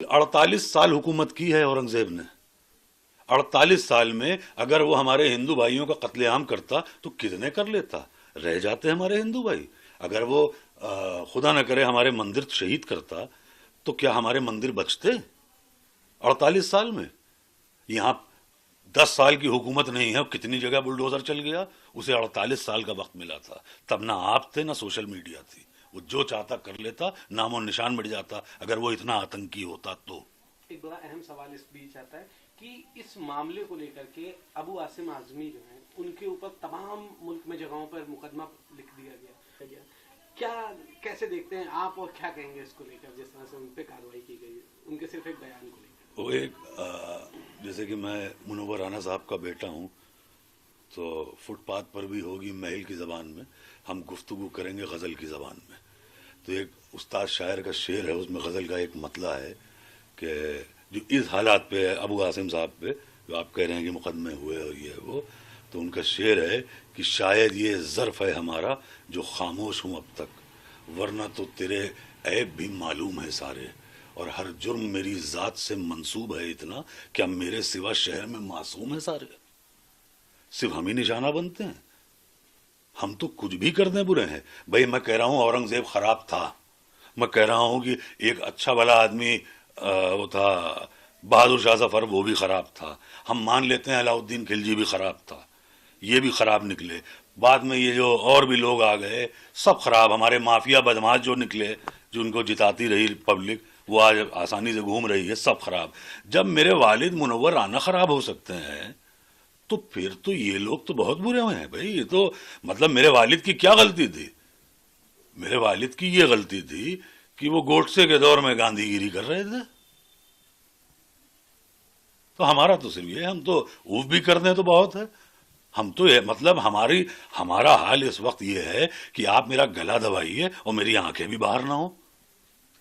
48 साल हुकूमत की है औरंगजेब ने। 48 साल में अगर वो हमारे हिंदू भाइयों का कत्लेआम करता तो कितने कर लेता, रह जाते हमारे हिंदू भाई। अगर वो खुदा न करे हमारे मंदिर शहीद करता तो क्या हमारे मंदिर बचते 48 साल में? यहाँ 10 साल की हुकूमत नहीं है, कितनी जगह बुलडोजर चल गया, उसे 48 साल का वक्त मिला था। तब ना आप थे ना सोशल मीडिया थी, वो जो चाहता कर लेता, नामो निशान मिट जाता अगर वो इतना आतंकी होता तो। एक बड़ा अहम सवाल इस बीच आता है कि इस मामले को लेकर के अबू आसिम आजमी जो हैं उनके ऊपर तमाम मुल्क में जगहों पर मुकदमा लिख दिया गया। क्या कैसे देखते हैं आप और क्या कहेंगे इसको लेकर, जिस तरह से उन पर कार्रवाई की गई उनके सिर्फ एक बयान को लेकर? वो एक जैसे कि मैं मुनव्वर राना साहब का बेटा हूँ, तो फुटपाथ पर भी होगी महल की ज़बान में, हम गुफ्तगू करेंगे गज़ल की ज़बान में। तो एक उस्ताद शायर का शेर है, उसमें गज़ल का एक मतला है कि जो इस हालात पे है अबू आसिम साहब पे, जो आप कह रहे हैं कि मुकदमे हुए और ये वो, तो उनका शेर है कि शायद ये ज़र्फ़ है हमारा जो खामोश हूँ अब तक, वरना तो तेरे ऐब भी मालूम है सारे, और हर जुर्म मेरी ज़ात से मंसूब है इतना, क्या मेरे सिवा शहर में मासूम है सारे। सिर्फ हम ही निशाना बनते हैं, हम तो कुछ भी कर दें बुरे हैं। भाई मैं कह रहा हूँ औरंगजेब खराब था, मैं कह रहा हूँ कि एक अच्छा भला आदमी वो था बहादुर शाह जफर, वो भी खराब था। हम मान लेते हैं अलाउद्दीन खिलजी भी खराब था, ये भी खराब निकले। बाद में ये जो और भी लोग आ गए सब खराब, हमारे माफिया बदमाश जो निकले, जो उनको जिताती रही पब्लिक, वो आज आसानी से घूम रही है, सब खराब। जब मेरे वालिद मुनव्वर राना खराब हो सकते हैं तो फिर तो ये लोग तो बहुत बुरे हुए हैं भाई। ये तो मतलब मेरे वालिद की क्या गलती थी? मेरे वालिद की ये गलती थी कि वो गोडसे के दौर में गांधीगिरी कर रहे थे। तो हमारा तो सिर्फ ये, हम तो ऊफ भी कर दें तो बहुत है। हम तो ये मतलब हमारा हाल इस वक्त ये है कि आप मेरा गला दबाइए और मेरी आंखें भी बाहर ना हो,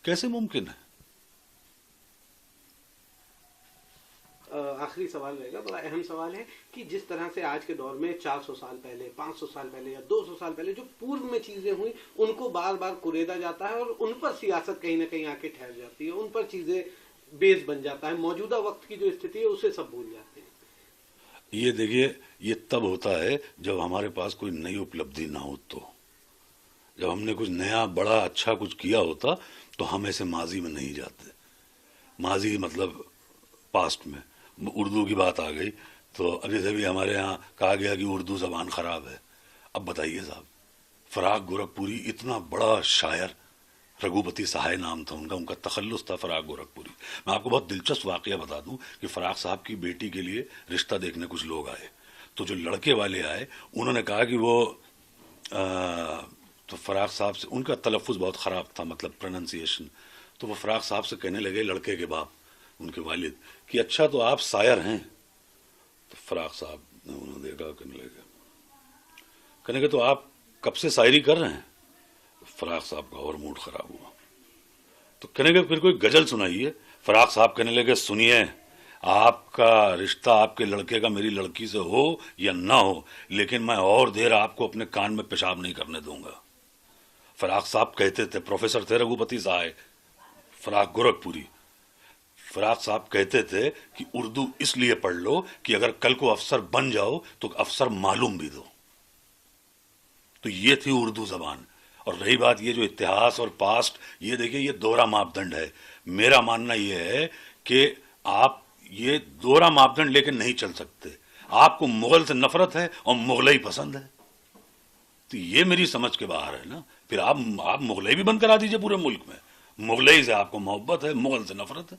कैसे मुमकिन है? आखिरी सवाल रहेगा, बड़ा अहम सवाल है कि जिस तरह से आज के दौर में 400 साल पहले, 500 साल पहले या 200 साल पहले जो पूर्व में चीजें हुई उनको बार बार कुरेदा जाता है और उन पर सियासत कहीं ना कहीं आके ठहर जाती है, उन पर चीजें बेस बन जाता है। मौजूदा वक्त की जो स्थिति है उसे सब भूल जाते हैं। ये देखिए, ये तब होता है जब हमारे पास कोई नई उपलब्धि ना हो, तो जब हमने कुछ नया बड़ा अच्छा कुछ किया होता तो हम ऐसे माजी में नहीं जाते। माजी मतलब पास्ट में। उर्दू की बात आ गई तो अब जैसे भी हमारे यहाँ कहा गया कि उर्दू ज़बान ख़राब है। अब बताइए साहब, फ़राग गोरखपुरी इतना बड़ा शायर, रघुपति सहाय नाम था उनका, उनका तखल्लुस था फ़राग गोरखपुरी। मैं आपको बहुत दिलचस्प वाक़या बता दूं कि फ़राग साहब की बेटी के लिए रिश्ता देखने कुछ लोग आए, तो जो लड़के वाले आए उन्होंने कहा कि वो तो फ़राग साहब से, उनका तलफ़ुज़ बहुत ख़राब था, मतलब प्रोनंसिएशन, तो वो फ़राग साहब से कहने लगे, लड़के के बाप, उनके वालिद, कि अच्छा तो आप शायर हैं? तो फ़राग साहब ने उन्होंने देखा, कहने लगे तो आप कब से शायरी कर रहे हैं? फ़राग साहब का और मूड ख़राब हुआ, तो कहने लगे फिर कोई गज़ल सुनाइए। फ़राग साहब कहने लगे, सुनिए, आपका रिश्ता आपके लड़के का मेरी लड़की से हो या ना हो, लेकिन मैं और देर आपको अपने कान में पेशाब नहीं करने दूंगा। फ़राग साहब कहते थे, प्रोफेसर थे रघुपति साहब फ़राग गोरखपुरी, फ़राग साहब कहते थे कि उर्दू इसलिए पढ़ लो कि अगर कल को अफसर बन जाओ तो अफसर मालूम भी दो। तो ये थी उर्दू ज़बान। और रही बात ये जो इतिहास और पास्ट, ये देखिए ये दोहरा मापदंड है। मेरा मानना ये है कि आप ये दोहरा मापदंड लेकर नहीं चल सकते। आपको मुगल से नफरत है और मुगलई पसंद है, तो ये मेरी समझ के बाहर है ना। फिर आप मुगलई भी बंद करा दीजिए पूरे मुल्क में। मुगलई से आपको मोहब्बत है, मुगल से नफरत है।